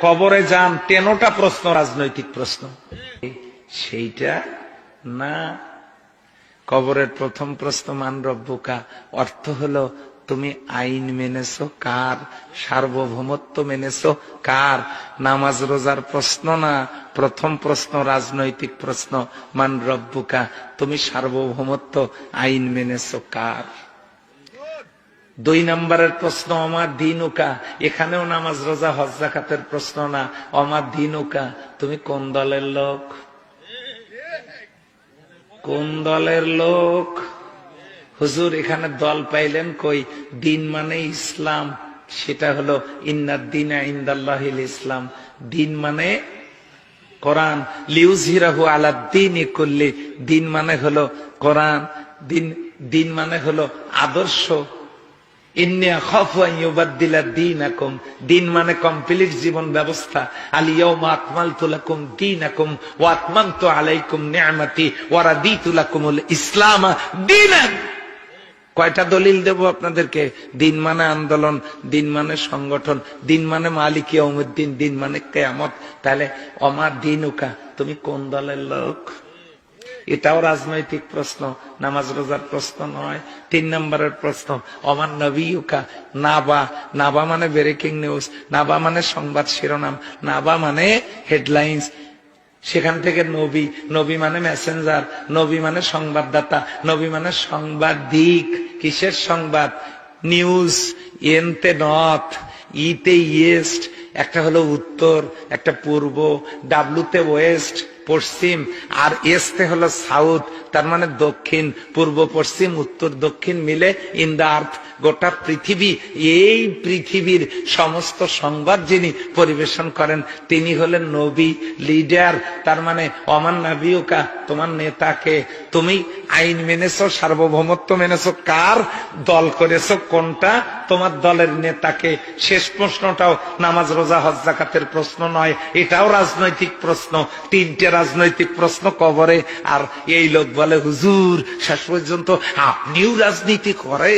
কবরে যান, 13টা প্রশ্ন রাজনৈতিক প্রশ্ন। সেইটা না, কবরের প্রথম প্রশ্ন মান রব্বুকা, অর্থ হলো তুমি আইন মেনেছো কার, সার্বভৌমত্ব মেনেছো কার। নামাজ রোজার প্রশ্ন না, প্রথম প্রশ্ন রাজনৈতিক প্রশ্ন, মান রব্বুকা, তুমি সার্বভৌমত্ব আইন মেনেছো কার। 2 নম্বরের প্রশ্ন আমার দিনুকা, এখানেও নামাজ রোজা হজ যাকাতের প্রশ্ন না, আমার দিনুকা, তুমি কোন দলের লোক, কোন দলের লোক। হুজুর এখানে দল পাইলেন কই, দিন মানে ইসলাম, সেটা হলো ইন্নাদ দীনা ইনদাল্লাহিল ইসলাম, দিন মানে কোরআন, লিউযহিরাহু আলাদ দীনি কুল্লি, দিন মানে হলো কোরআন, দিন মানে হলো আদর্শ। ইন্নী আখাফু আন ইউবাদদিলা দীনাকুম, দিন মানে কমপ্লিট জীবন ব্যবস্থা। আল ইয়াউমা আকমালতু লাকুম দীনাকুম ওয়া আতমামতু আলাইকুম নি'মাতি ওয়া রাদিতু লাকুমুল ইসলাম দীনান। কয়টা দলিল দেব আপনাদেরকে? দিন মানে আন্দোলন, দিন মানে সংগঠন, দিন মানে মালিক ইয়াউমুদ্দিন, দিন মানে কিয়ামত। তাহলে আমার দিনুকা, তুমি কোন দলের লোক। এটাও রাজনৈতিক প্রশ্ন, নামাজ রোজার প্রশ্ন নয়। 3 নম্বরের প্রশ্ন আমার নবিয়ুকা, নাবা, নাবা মানে ব্রেকিং নিউজ, নাবা মানে সংবাদ শিরোনাম, নাবা মানে হেডলাইন্স। সেখান থেকে নবী, নবী মানে মেসেঞ্জার, নবী মানে সংবাদদাতা, নবী মানে সাংবাদিক। কিসের সংবাদ? নিউজ, এনতে নর্থ, ইতে ইস্ট, একটা হলো উত্তর, একটা পূর্ব, ডাব্লুতে ওয়েস্ট পশ্চিম, আর এসতে হলো সাউথ, তার মানে দক্ষিণ। পূর্ব পশ্চিম উত্তর দক্ষিণ মিলে ইন দা আর্থ, গোটা পৃথিবী। এই পৃথিবীর সমস্ত সংবাদ যিনি পরিবেশন করেন তিনি হলেন নবী, লিডার। তার মানে অমান নবিয়ুকা, তোমার নেতাকে। তুমি আইন মেনেছো, সার্বভৌমত্ব মেনেছো কার, দল করেছো কোনটা, তোমার দলের নেতাকে। শেষ প্রশ্নটাও নামাজ রোজা হজ যাকাতের প্রশ্ন নয়, এটাও রাজনৈতিক প্রশ্ন। 3টে রাজনৈতিক প্রশ্ন কবরে। আর এই লোক বলে হুজুর শেষ পর্যন্ত আপনিও রাজনীতি করে।